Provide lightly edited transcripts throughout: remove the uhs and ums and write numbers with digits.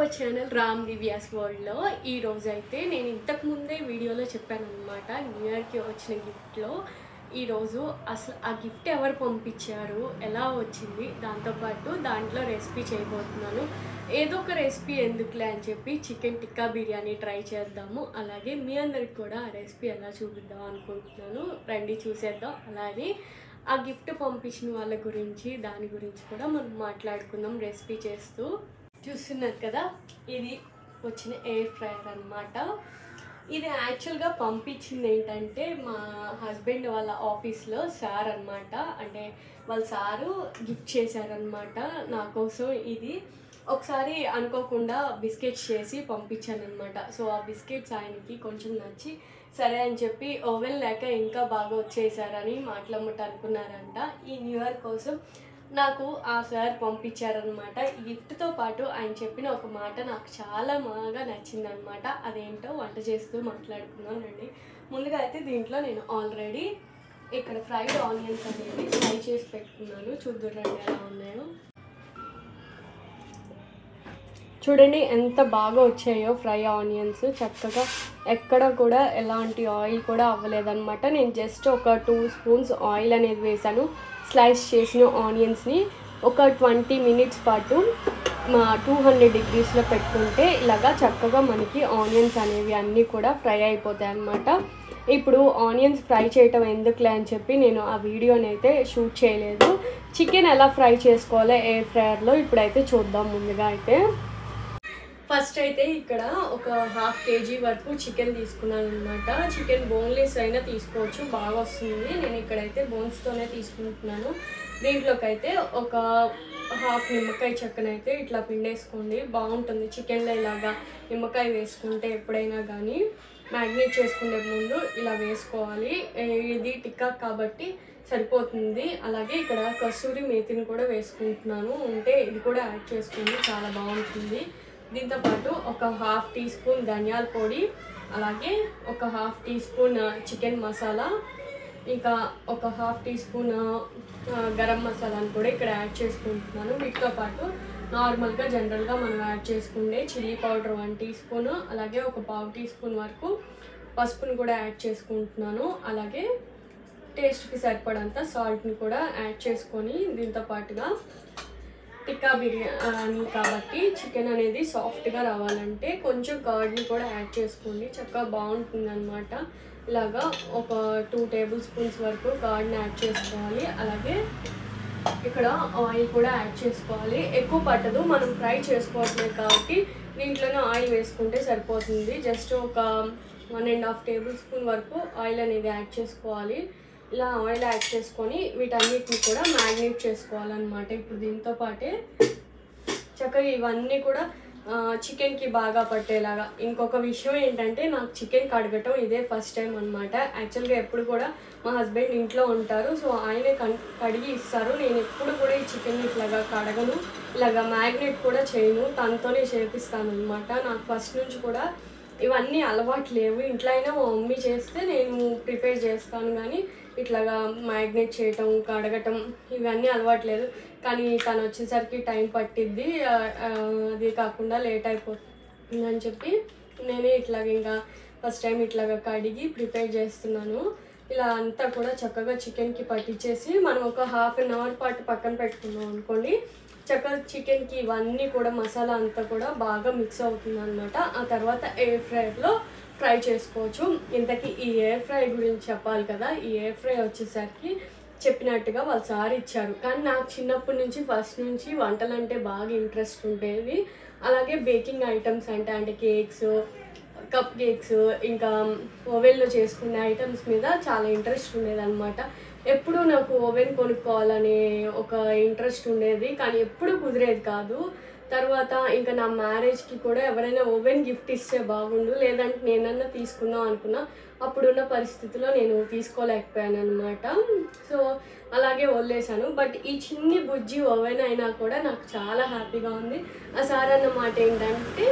Our channel Ram Divya's వరల్డ్లో ఈరోజు అయితే నేను ఇంతకు ముందే వీడియోలో చెప్పాను అనమాట. న్యూ ఇయర్కి వచ్చిన గిఫ్ట్లో ఈరోజు అసలు ఆ గిఫ్ట్ ఎవరు పంపించారు, ఎలా వచ్చింది, దాంతోపాటు దాంట్లో రెసిపీ చేయబోతున్నాను. ఏదో ఒక రెసిపీ ఎందుకులే అని చెప్పి చికెన్ టిక్కా బిర్యానీ ట్రై చేద్దాము. అలాగే మీ అందరికి కూడా ఆ రెసిపీ ఎలా చూపిద్దాం అనుకుంటున్నాను. రండి చూసేద్దాం. అలాగే ఆ గిఫ్ట్ పంపించిన వాళ్ళ గురించి దాని గురించి కూడా మనం మాట్లాడుకుందాం రెసిపీ చేస్తూ. చూస్తున్నారు కదా, ఇది వచ్చిన ఎయిర్ ఫ్రైయర్ అనమాట. ఇది యాక్చువల్గా పంపించింది ఏంటంటే మా హస్బెండ్ వాళ్ళ ఆఫీస్లో సార్ అనమాట. అంటే వాళ్ళ సారు గిఫ్ట్ చేశారనమాట నా కోసం. ఇది ఒకసారి అనుకోకుండా బిస్కెట్స్ చేసి పంపించాను అనమాట. సో ఆ బిస్కెట్స్ ఆయనకి కొంచెం నచ్చి సరే అని చెప్పి ఓవెన్ లేక ఇంకా బాగా వచ్చేసారని మాట్లాడమట అనుకున్నారంట. ఈ న్యూ ఇయర్ కోసం నాకు ఆ సార్ పంపించారనమాట. ఈ గిఫ్ట్తో పాటు ఆయన చెప్పిన ఒక మాట నాకు చాలా బాగా నచ్చిందనమాట. అదేంటో వంట చేస్తూ మాట్లాడుకున్నాను రండి. ముందుగా అయితే దీంట్లో నేను ఆల్రెడీ ఇక్కడ ఫ్రైడ్ ఆనియన్స్ అనేది ఫ్రై చేసి పెట్టుకున్నాను. చూద్దురండి ఎలా ఉన్నాయో. చూడండి ఎంత బాగా వచ్చాయో ఫ్రై ఆనియన్స్. చక్కగా ఎక్కడ కూడా ఎలాంటి ఆయిల్ కూడా అవ్వలేదన్నమాట. నేను జస్ట్ ఒక 2 స్పూన్స్ ఆయిల్ అనేది వేసాను. స్లైస్ చేసిన ఆనియన్స్ని ఒక 20 మినిట్స్ పాటు 200 డిగ్రీస్లో పెట్టుకుంటే ఇలాగా చక్కగా మనకి ఆనియన్స్ అనేవి అన్నీ కూడా ఫ్రై అయిపోతాయి అన్నమాట. ఇప్పుడు ఆనియన్స్ ఫ్రై చేయటం ఎందుకులే అని చెప్పి నేను ఆ వీడియోని అయితే షూట్ చేయలేదు. చికెన్ ఎలా ఫ్రై చేసుకోవాలో ఎయిర్ ఫ్రైయర్లో ఇప్పుడైతే చూద్దాం. ముందుగా అయితే ఫస్ట్ అయితే ఇక్కడ ఒక 1/2 kg వరకు చికెన్ తీసుకున్నాను అనమాట. చికెన్ బోన్లెస్ అయినా తీసుకోవచ్చు, బాగా వస్తుంది. నేను ఇక్కడైతే బోన్స్తోనే తీసుకుంటున్నాను. దీంట్లోకి అయితే ఒక 1/2 నిమ్మకాయ చెక్కనైతే ఇట్లా పిండేసుకోండి, బాగుంటుంది. చికెన్లో ఇలాగా నిమ్మకాయ వేసుకుంటే ఎప్పుడైనా కానీ మ్యాగ్నేట్ చేసుకునే ముందు ఇలా వేసుకోవాలి. ఇది టిక్కా కాబట్టి సరిపోతుంది. అలాగే ఇక్కడ కస్తూరి మేతిని కూడా వేసుకుంటున్నాను, ఉంటే ఇది కూడా యాడ్ చేసుకోండి, చాలా బాగుంటుంది. దీంతోపాటు ఒక 1/2 టీ స్పూన్ ధనియాల పొడి, అలాగే ఒక 1/2 టీ స్పూన్ చికెన్ మసాలా, ఇంకా ఒక 1/2 టీ స్పూన్ గరం మసాలాను కూడా ఇక్కడ యాడ్ చేసుకుంటున్నాను. వీటితో పాటు నార్మల్గా జనరల్గా మనం యాడ్ చేసుకుంటే చిల్లీ పౌడర్ 1 టీ స్పూన్, అలాగే ఒక 1/2 టీ స్పూన్ వరకు పసుపును కూడా యాడ్ చేసుకుంటున్నాను. అలాగే టేస్ట్కి సరిపడంత సాల్ట్ని కూడా యాడ్ చేసుకొని దీంతో పాటుగా టిక్కా బిర్యానీ కాబట్టి చికెన్ అనేది సాఫ్ట్గా రావాలంటే కొంచెం కర్డ్ని కూడా యాడ్ చేసుకోండి, చక్కగా బాగుంటుంది అనమాట. ఇలాగా ఒక 2 టేబుల్ స్పూన్స్ వరకు కర్డ్ని యాడ్ చేసుకోవాలి. అలాగే ఇక్కడ ఆయిల్ కూడా యాడ్ చేసుకోవాలి. ఎక్కువ పట్టదు, మనం ఫ్రై చేసుకోవట్లేదు కాబట్టి దీంట్లోనే ఆయిల్ వేసుకుంటే సరిపోతుంది. జస్ట్ ఒక 1.5 టేబుల్ స్పూన్ వరకు ఆయిల్ అనేది యాడ్ చేసుకోవాలి. ఇలా ఆయిల్ యాడ్ చేసుకొని వీటన్నిటిని కూడా మ్యాగ్నేట్ చేసుకోవాలన్నమాట. ఇప్పుడు దీంతో పాటే చక్కగా ఇవన్నీ కూడా చికెన్కి బాగా పట్టేలాగా. ఇంకొక విషయం ఏంటంటే నాకు చికెన్ కడగటం ఇదే ఫస్ట్ టైం అనమాట. యాక్చువల్గా ఎప్పుడు కూడా మా హస్బెండ్ ఇంట్లో ఉంటారు, సో ఆయనే కడిగి ఇస్తారు. నేను ఎప్పుడు కూడా ఈ చికెన్ ఇట్లాగా కడగను, ఇలాగా మ్యాగ్నేట్ కూడా చేయను, తనతోనే చేపిస్తాను అనమాట. నాకు ఫస్ట్ నుంచి కూడా ఇవన్నీ అలవాటు లేవు. ఇంట్లో అయినా మా మమ్మీ చేస్తే నేను ప్రిపేర్ చేస్తాను, కానీ ఇట్లాగా మ్యాగ్నేట్ చేయటం కడగటం ఇవన్నీ అలవాట్లేదు. కానీ తను వచ్చేసరికి టైం పట్టిద్ది, అది కాకుండా లేట్ అయిపోతుందని చెప్పి నేనే ఇట్లాగ ఇంకా ఫస్ట్ టైం ఇట్లాగా కడిగి ప్రిపేర్ చేస్తున్నాను. ఇలా అంతా కూడా చక్కగా చికెన్కి పట్టించేసి మనం ఒక 1/2 అవర్ పాటు పక్కన పెట్టుకున్నాం అనుకోండి, చక్కగా చికెన్కి ఇవన్నీ కూడా మసాలా అంతా కూడా బాగా మిక్స్ అవుతుంది అనమాట. ఆ తర్వాత ఎయిర్ ఫ్రైయర్లో ఫ్రై చేసుకోవచ్చు. ఇంతకీ ఈ ఎయిర్ ఫ్రై గురించి చెప్పాలి కదా. ఈ ఎయిర్ ఫ్రై వచ్చేసరికి చెప్పినట్టుగా వాళ్ళు సార్ ఇచ్చారు, కానీ నాకు చిన్నప్పటి నుంచి ఫస్ట్ నుంచి వంటలు అంటే బాగా ఇంట్రెస్ట్ ఉండేది. అలాగే బేకింగ్ ఐటమ్స్ అంటే కేక్స్, కప్ కేక్స్, ఇంకా ఓవెన్లో చేసుకునే ఐటమ్స్ మీద చాలా ఇంట్రెస్ట్ ఉండేది అనమాట. ఎప్పుడూ నాకు ఓవెన్ కొనుక్కోవాలనే ఒక ఇంట్రెస్ట్ ఉండేది, కానీ ఎప్పుడు కుదిరేది కాదు. తర్వాత ఇంకా నా మ్యారేజ్కి కూడా ఎవరైనా ఓవెన్ గిఫ్ట్ ఇస్తే బాగుండు, లేదంటే నేనన్నా తీసుకుందాం అనుకున్నా. అప్పుడున్న పరిస్థితిలో నేను తీసుకోలేకపోయాను అనమాట. సో అలాగే వదిలేసాను. బట్ ఈ చిన్ని బుజ్జి ఓవెన్ అయినా కూడా నాకు చాలా హ్యాపీగా ఉంది. ఆ సార్ అన్న మాట ఏంటంటే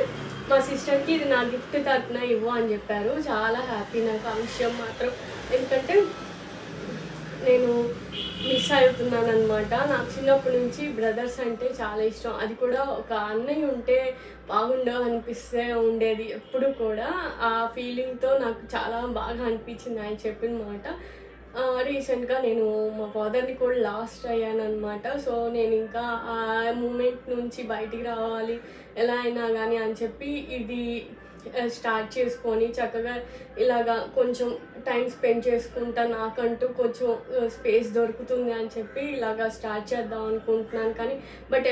మా సిస్టర్కి ఇది నా గిఫ్ట్ తరపున ఇవ్వు అని చెప్పారు. చాలా హ్యాపీ నాకు ఆ విషయం మాత్రం. ఎందుకంటే నేను మిస్ అవుతున్నాను అనమాట. నాకు చిన్నప్పటి నుంచి బ్రదర్స్ అంటే చాలా ఇష్టం. అది కూడా ఒక అన్నయ్య ఉంటే బాగుండు అనిపిస్తే ఉండేది ఎప్పుడు కూడా. ఆ ఫీలింగ్తో నాకు చాలా బాగా అనిపించింది ఆయన చెప్పిన మాట. రీసెంట్గా నేను మా ఫాదర్ని కూడా లాస్ట్ అయ్యాను అనమాట. సో నేను ఇంకా ఆ మూమెంట్ నుంచి బయటికి రావాలి ఎలా అయినా కానీ అని చెప్పి ఇది స్టార్ట్ చేసుకొని చక్కగా ఇలాగా కొంచెం టైం స్పెండ్ చేసుకుంటా, నాకంటూ కొంచెం స్పేస్ దొరుకుతుంది అని చెప్పి ఇలాగా స్టార్ట్ చేద్దాం అనుకుంటున్నాను. కానీ బట్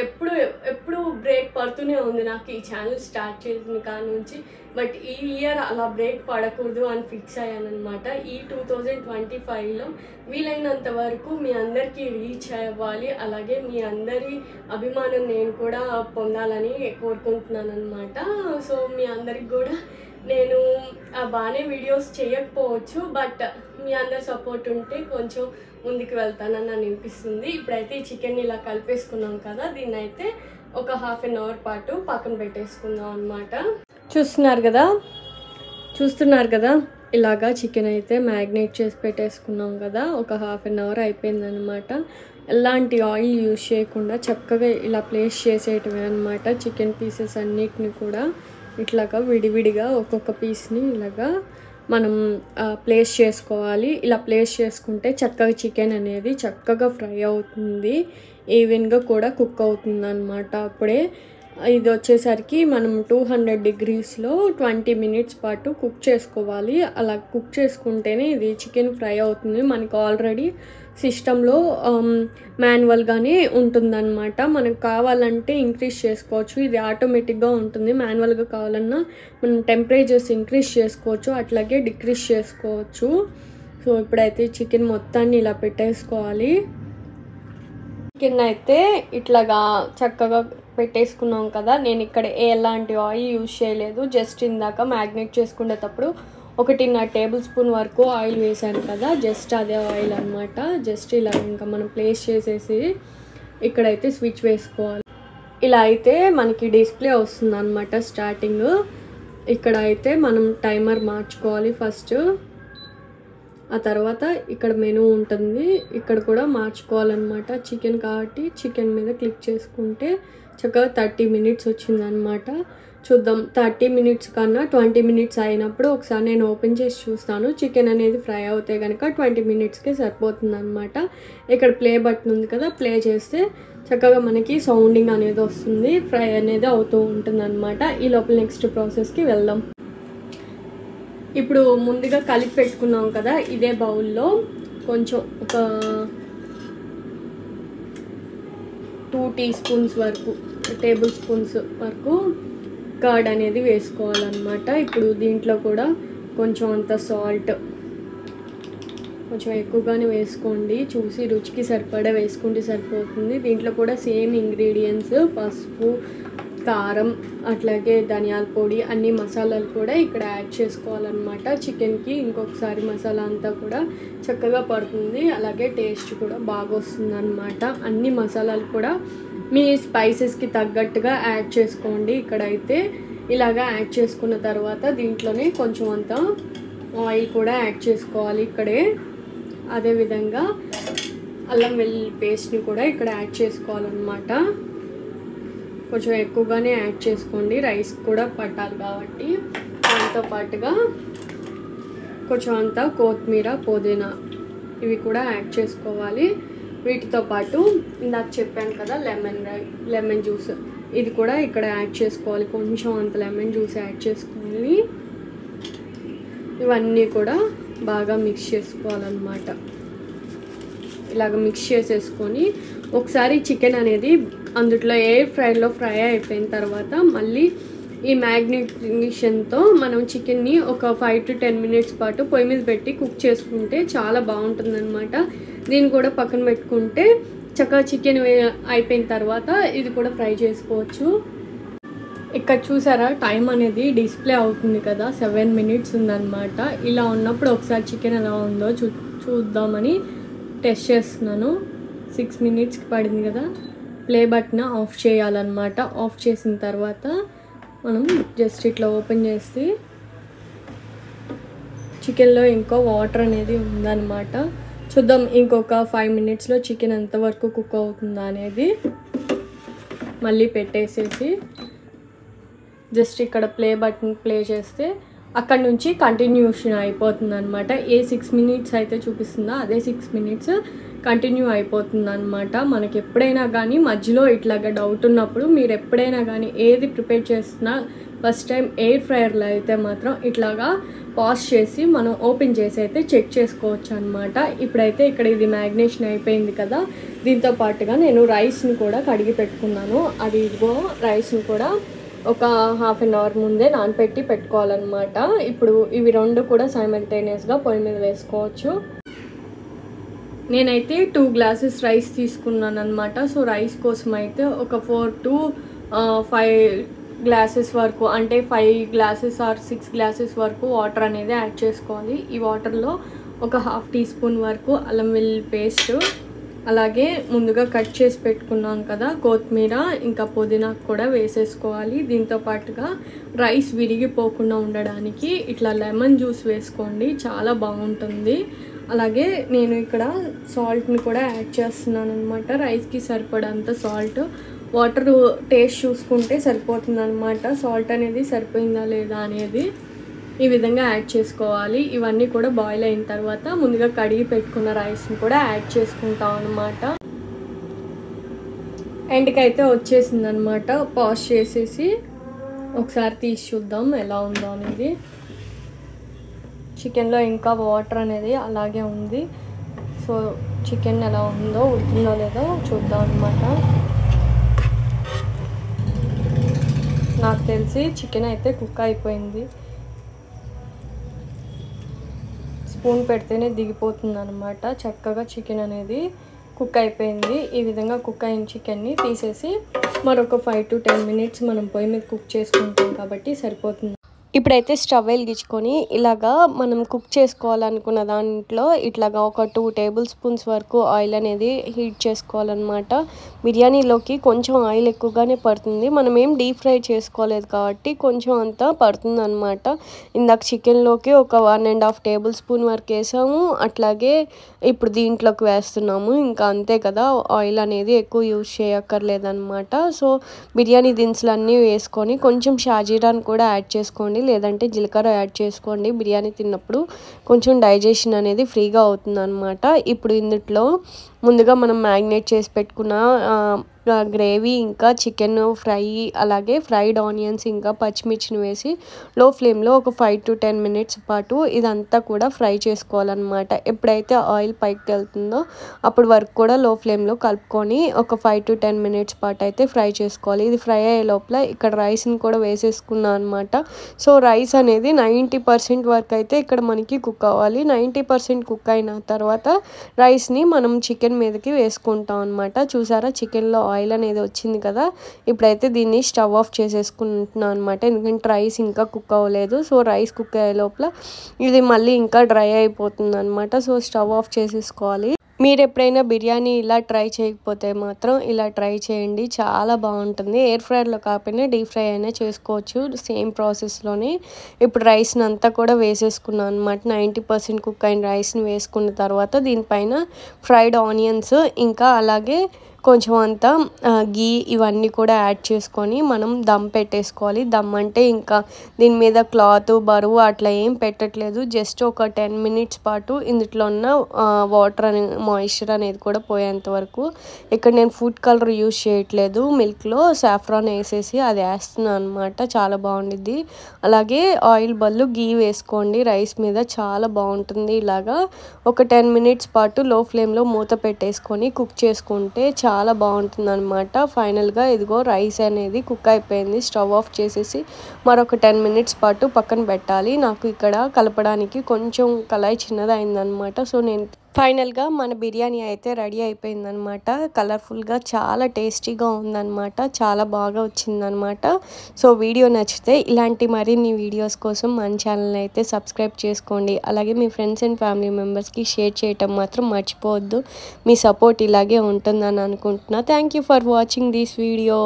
ఎప్పుడు బ్రేక్ పడుతూనే ఉంది నాకు ఈ ఛానల్ స్టార్ట్ చేసిన కాడ నుంచి. బట్ ఈ ఇయర్ అలా బ్రేక్ పడకూడదు అని ఫిక్స్ అయ్యాను అనమాట. ఈ 2025లో వీలైనంత వరకు మీ అందరికీ రీచ్ అవ్వాలి, అలాగే మీ అందరి అభిమానం నేను కూడా పొందాలని కోరుకుంటున్నాను అనమాట. సో మీ అందరికి కూడా నేను బాగానే వీడియోస్ చేయకపోవచ్చు, బట్ మీ అందరి సపోర్ట్ ఉంటే కొంచెం ముందుకు వెళ్తానని అనిపిస్తుంది. ఇప్పుడైతే ఈ చికెన్ ఇలా కలిపేసుకున్నాం కదా, దీన్ని అయితే ఒక ½ అన్ అవర్ పాటు పక్కన పెట్టేసుకుందాం అనమాట. చూస్తున్నారు కదా ఇలాగా చికెన్ అయితే మ్యాగ్నేట్ చేసి పెట్టేసుకున్నాం కదా. ఒక ½ అన్ అవర్ అయిపోయిందనమాట. ఎలాంటి ఆయిల్ యూజ్ చేయకుండా చక్కగా ఇలా ప్లేస్ చేసేయటమే అనమాట. చికెన్ పీసెస్ అన్నిటిని కూడా ఇట్లాగా విడివిడిగా ఒక్కొక్క పీస్ని ఇలాగా మనం ప్లేస్ చేసుకోవాలి. ఇలా ప్లేస్ చేసుకుంటే చక్కగా చికెన్ అనేది చక్కగా ఫ్రై అవుతుంది, ఈవెన్గా కూడా కుక్ అవుతుంది అనమాట. అప్పుడే ఇది వచ్చేసరికి మనం 200 degreesలో 20 minutes పాటు కుక్ చేసుకోవాలి. అలా కుక్ చేసుకుంటేనే ఇది చికెన్ ఫ్రై అవుతుంది. మనకు ఆల్రెడీ సిస్టంలో మాన్యువల్గానే ఉంటుందన్నమాట. మనకు కావాలంటే ఇంక్రీజ్ చేసుకోవచ్చు, ఇది ఆటోమేటిక్గా ఉంటుంది. మాన్యువల్గా కావాలన్నా మనం టెంపరేచర్స్ ఇంక్రీజ్ చేసుకోవచ్చు, అట్లాగే డిక్రీజ్ చేసుకోవచ్చు. సో ఇప్పుడైతే చికెన్ మొత్తాన్ని ఇలా పెట్టేసుకోవాలి. చికెన్ అయితే ఇట్లాగా చక్కగా పెట్టేసుకున్నాం కదా. నేను ఇక్కడ ఎలాంటి ఆయిల్ యూజ్ చేయలేదు, జస్ట్ ఇందాక మ్యాగ్నేట్ చేసుకునేటప్పుడు 1.5 tablespoon వరకు ఆయిల్ వేసాను కదా, జస్ట్ అదే ఆయిల్ అనమాట. జస్ట్ ఇలా ఇంకా మనం ప్లేస్ చేసేసి ఇక్కడైతే స్విచ్ వేసుకోవాలి. ఇలా అయితే మనకి డిస్ప్లే వస్తుంది అనమాట స్టార్టింగ్. ఇక్కడ అయితే మనం టైమర్ మార్చుకోవాలి ఫస్ట్, ఆ తర్వాత ఇక్కడ మెనూ ఉంటుంది, ఇక్కడ కూడా మార్చుకోవాలన్నమాట. చికెన్ కాబట్టి చికెన్ మీద క్లిక్ చేసుకుంటే చక్కగా 30 minutes వచ్చిందనమాట. చూద్దాం 30 minutes కన్నా 20 minutes అయినప్పుడు ఒకసారి నేను ఓపెన్ చేసి చూస్తాను. చికెన్ అనేది ఫ్రై అవుతే కనుక 20 minutesకే సరిపోతుంది అనమాట. ఇక్కడ ప్లే బటన్ ఉంది కదా, ప్లే చేస్తే చక్కగా మనకి సౌండింగ్ అనేది వస్తుంది, ఫ్రై అనేది అవుతూ ఉంటుంది అనమాట. ఈ లోపల నెక్స్ట్ ప్రాసెస్కి వెళ్దాం. ఇప్పుడు ముందుగా కలిపి పెట్టుకున్నాం కదా, ఇదే బౌల్లో కొంచెం ఒక 2 teaspoons వరకు, tablespoons వరకు కర్డ్ అనేది వేసుకోవాలన్నమాట. ఇప్పుడు దీంట్లో కూడా కొంచెం అంత సాల్ట్ కొంచెం ఎక్కువగానే వేసుకోండి, చూసి రుచికి సరిపడా వేసుకుంటే సరిపోతుంది. దీంట్లో కూడా సేమ్ ఇంగ్రీడియంట్స్ పసుపు, కారం, అట్లాగే ధనియాల పొడి, అన్ని మసాలాలు కూడా ఇక్కడ యాడ్ చేసుకోవాలన్నమాట. చికెన్కి ఇంకొకసారి మసాలా అంతా కూడా చక్కగా పడుతుంది, అలాగే టేస్ట్ కూడా బాగా వస్తుంది అనమాట. అన్ని మసాలాలు కూడా మీ స్పైసెస్కి తగ్గట్టుగా యాడ్ చేసుకోండి. ఇక్కడైతే ఇలాగా యాడ్ చేసుకున్న తర్వాత దీంట్లోనే కొంచెం అంత ఆయిల్ కూడా యాడ్ చేసుకోవాలి ఇక్కడే. అదేవిధంగా అల్లం వెల్లుల్లి పేస్ట్ని కూడా ఇక్కడ యాడ్ చేసుకోవాలన్నమాట. కొంచెం ఎక్కువగానే యాడ్ చేసుకోండి, రైస్ కూడా పట్టాలి కాబట్టి. దాంతో పాటుగా కొంచెం అంతా కొత్తిమీర, పుదీనా ఇవి కూడా యాడ్ చేసుకోవాలి. వీటితో పాటు ఇందాక చెప్పాను కదా లెమన్ జ్యూస్, ఇది కూడా ఇక్కడ యాడ్ చేసుకోవాలి. కొంచెం అంత లెమన్ జ్యూస్ యాడ్ చేసుకొని ఇవన్నీ కూడా బాగా మిక్స్ చేసుకోవాలన్నమాట. ఇలాగ మిక్స్ చేసేసుకొని ఒకసారి చికెన్ అనేది అందులో ఎయిర్ ఫ్రైలో ఫ్రై అయిపోయిన తర్వాత మళ్ళీ ఈ మ్యాగ్నేషన్తో మనం చికెన్ని ఒక 5 to 10 minutes పాటు పొయ్యి మీద పెట్టి కుక్ చేసుకుంటే చాలా బాగుంటుంది అనమాట. దీన్ని కూడా పక్కన పెట్టుకుంటే చక్కగా చికెన్ అయిపోయిన తర్వాత ఇది కూడా ఫ్రై చేసుకోవచ్చు. ఇక్కడ చూసారా టైం అనేది డిస్ప్లే అవుతుంది కదా, 7 minutes ఉందన్నమాట. ఇలా ఉన్నప్పుడు ఒకసారి చికెన్ ఎలా ఉందో చూద్దామని టెస్ట్ చేస్తున్నాను. 6 minutesకి పడింది కదా. ప్లే బటన్ ఆఫ్ చేయాలన్నమాట. ఆఫ్ చేసిన తర్వాత మనం జస్ట్ ఇట్లా ఓపెన్ చేసి చికెన్లో ఇంకో వాటర్ అనేది ఉందన్నమాట. చూద్దాం ఇంకొక 5 మినిట్స్లో చికెన్ ఎంతవరకు కుక్ అవుతుందా అనేది. మళ్ళీ పెట్టేసేసి జస్ట్ ఇక్కడ ప్లే బటన్ ప్లే చేస్తే అక్కడ నుంచి కంటిన్యూషన్ అయిపోతుంది అనమాట. ఏ 6 మినిట్స్ అయితే చూపిస్తుందో అదే 6 మినిట్స్ కంటిన్యూ అయిపోతుంది అనమాట. మనకి ఎప్పుడైనా కానీ మధ్యలో ఇట్లాగా డౌట్ ఉన్నప్పుడు మీరు ఎప్పుడైనా కానీ ఏది ప్రిపేర్ చేస్తున్నా ఫస్ట్ టైం ఎయిర్ ఫ్రైయర్లో అయితే మాత్రం ఇట్లాగా పాజ్ చేసి మనం ఓపెన్ చేసి అయితే చెక్ చేసుకోవచ్చు అనమాట. ఇప్పుడైతే ఇక్కడ ఇది మ్యాగ్నేషన్ అయిపోయింది కదా, దీంతో పాటుగా నేను రైస్ని కూడా కడిగి పెట్టుకున్నాను. అది ఇదిగో రైస్ని కూడా ఒక హాఫ్ అన్ అవర్ ముందే నానపెట్టి పెట్టుకోవాలన్నమాట. ఇప్పుడు ఇవి రెండు కూడా సైమల్టేనియస్గా పొయ్యి మీద వేసుకోవచ్చు. నేనైతే 2 గ్లాసెస్ రైస్ తీసుకున్నాను అనమాట. సో రైస్ కోసం అయితే ఒక 4 to 5 గ్లాసెస్ వరకు, అంటే 5 గ్లాసెస్ ఆర్ 6 గ్లాసెస్ వరకు వాటర్ అనేది యాడ్ చేసుకోవాలి. ఈ వాటర్లో ఒక ½ టీ స్పూన్ వరకు అల్లం వెల్లుల్లి పేస్ట్, అలాగే ముందుగా కట్ చేసి పెట్టుకున్నాం కదా కొత్తిమీర ఇంకా పుదీనా కూడా వేసేసుకోవాలి. దీంతో పాటుగా రైస్ విరిగిపోకుండా ఉండడానికి ఇట్లా లెమన్ జ్యూస్ వేసుకోండి, చాలా బాగుంటుంది. అలాగే నేను ఇక్కడ సాల్ట్ని కూడా యాడ్ చేస్తున్నాను అనమాట. రైస్కి సరిపడంత సాల్ట్, వాటర్ టేస్ట్ చూసుకుంటే సరిపోతుంది అనమాట. సాల్ట్ అనేది సరిపోయిందా లేదా అనేది ఈ విధంగా యాడ్ చేసుకోవాలి. ఇవన్నీ కూడా బాయిల్ అయిన తర్వాత ముందుగా కడిగి పెట్టుకున్న రైస్ని కూడా యాడ్ చేసుకుంటాం అనమాట. ఎండ్కి అయితే వచ్చేసింది అనమాట. పాజ్ చేసేసి ఒకసారి తీసి చూద్దాం ఎలా ఉందో అనేది. చికెన్లో ఇంకా వాటర్ అనేది అలాగే ఉంది. సో చికెన్ ఎలా ఉందో, ఉడికిందో లేదో చూద్దాం అనమాట. నాకు తెలిసి చికెన్ అయితే కుక్ అయిపోయింది. స్పూన్ పెడితేనే దిగిపోతుంది అనమాట. చక్కగా చికెన్ అనేది కుక్ అయిపోయింది. ఈ విధంగా కుక్ అయిన చికెన్ని తీసేసి మరొక 5 to 10 మినిట్స్ మనం పొయ్యి మీద కుక్ చేసుకుంటాం కాబట్టి సరిపోతుంది. ఇప్పుడైతే స్టవ్ వెలిగించుకొని ఇలాగా మనం కుక్ చేసుకోవాలనుకున్న దాంట్లో ఇట్లాగా ఒక 2 టేబుల్ స్పూన్స్ వరకు ఆయిల్ అనేది హీట్ చేసుకోవాలన్నమాట. బిర్యానీలోకి కొంచెం ఆయిల్ ఎక్కువగానే పడుతుంది. మనం ఏం డీప్ ఫ్రై చేసుకోలేదు కాబట్టి కొంచెం అంతా పడుతుంది అనమాట. ఇందాక చికెన్లోకి ఒక 1.5 టేబుల్ స్పూన్ వరకు వేసాము, అట్లాగే ఇప్పుడు దీంట్లోకి వేస్తున్నాము. ఇంకా అంతే కదా, ఆయిల్ అనేది ఎక్కువ యూజ్ చేయక్కర్లేదన్నమాట. సో బిర్యానీ దినుసులన్నీ వేసుకొని కొంచెం షాజీరాని కూడా యాడ్ చేసుకోండి, లేదంటే జీలకర్ర యాడ్ చేసుకోండి. బిర్యానీ తిన్నప్పుడు కొంచెం డైజెషన్ అనేది ఫ్రీగా అవుతుంది అనమాట. ఇప్పుడు ఇందులో ముందుగా మనం మ్యాగ్నేట్ చేసి పెట్టుకున్న గ్రేవీ ఇంకా చికెన్ ఫ్రై, అలాగే ఫ్రైడ్ ఆనియన్స్ ఇంకా పచ్చిమిర్చిని వేసి లో ఫ్లేమ్లో ఒక 5 to 10 మినిట్స్ పాటు ఇదంతా కూడా ఫ్రై చేసుకోవాలన్నమాట. ఎప్పుడైతే ఆయిల్ పైకి వెళ్తుందో అప్పుడు వరకు కూడా లో ఫ్లేమ్లో కలుపుకొని ఒక 5 to 10 మినిట్స్ పాటు అయితే ఫ్రై చేసుకోవాలి. ఇది ఫ్రై అయ్యే లోపల ఇక్కడ రైస్ని కూడా వేసేసుకున్నాను అనమాట. సో రైస్ అనేది 90% వరకు అయితే ఇక్కడ మనకి కుక్ అవ్వాలి. 90% కుక్ అయిన తర్వాత రైస్ని మనం చికెన్ మీదకి వేసుకుంటాం అనమాట. చూసారా, చికెన్లో ఆయిల్ అనేది వచ్చింది కదా. ఇప్పుడైతే దీన్ని స్టవ్ ఆఫ్ చేసేసుకుంటున్నాను అనమాట, ఎందుకంటే రైస్ ఇంకా కుక్ అవ్వలేదు. సో రైస్ కుక్ అయ్యే లోపల ఇది మళ్ళీ ఇంకా డ్రై అయిపోతుంది అనమాట. సో స్టవ్ ఆఫ్ చేసేసుకోవాలి. మీరు ఎప్పుడైనా బిర్యానీ ఇలా ట్రై చేయకపోతే మాత్రం ఇలా ట్రై చేయండి, చాలా బాగుంటుంది. ఎయిర్ ఫ్రైయర్లో కాకపోయినా డీప్ ఫ్రై అయినా చేసుకోవచ్చు సేమ్ ప్రాసెస్లోనే. ఇప్పుడు రైస్ని అంతా కూడా వేసేసుకున్నాను అనమాట. 90% కుక్ అయిన రైస్ని వేసుకున్న తర్వాత దీనిపైన ఫ్రైడ్ ఆనియన్స్ ఇంకా అలాగే కొంచెం అంతా గీ ఇవన్నీ కూడా యాడ్ చేసుకొని మనం దమ్ పెట్టేసుకోవాలి. దమ్ అంటే ఇంకా దీని మీద క్లాత్ బరువు అట్లా ఏం పెట్టట్లేదు, జస్ట్ ఒక 10 మినిట్స్ పాటు ఇందులో ఉన్న వాటర్ అనే మాయిశ్చర్ అనేది కూడా పోయేంత వరకు. ఇక్కడ నేను ఫుడ్ కలర్ యూజ్ చేయట్లేదు, మిల్క్లో సాఫ్రాన్ వేసేసి అది వేస్తున్నాను అనమాట, చాలా బాగుండిద్ది. అలాగే ఆయిల్ బదులు గీ వేసుకోండి రైస్ మీద, చాలా బాగుంటుంది. ఇలాగా ఒక 10 మినిట్స్ పాటు లో ఫ్లేమ్లో మూత పెట్టేసుకొని కుక్ చేసుకుంటే చాలా బాగుంటుంది అనమాట. ఫైనల్గా ఇదిగో రైస్ అనేది కుక్ అయిపోయింది. స్టవ్ ఆఫ్ చేసేసి మరొక 10 మినిట్స్ పాటు పక్కన పెట్టాలి. నాకు ఇక్కడ కలపడానికి కొంచెం కళాయి చిన్నది అయిందనమాట. సో నేను ఫైనల్గా మన బిర్యానీ అయితే రెడీ అయిపోయిందనమాట. కలర్ఫుల్గా చాలా టేస్టీగా ఉందన్నమాట, చాలా బాగా వచ్చిందనమాట. సో వీడియో నచ్చితే ఇలాంటి మరిన్ని వీడియోస్ కోసం మన ఛానల్ని అయితే సబ్స్క్రైబ్ చేసుకోండి. అలాగే మీ ఫ్రెండ్స్ అండ్ ఫ్యామిలీ మెంబర్స్కి షేర్ చేయటం మాత్రం మర్చిపోవద్దు. మీ సపోర్ట్ ఇలాగే ఉంటుందని అనుకుంటున్నా. Thank you for watching this video.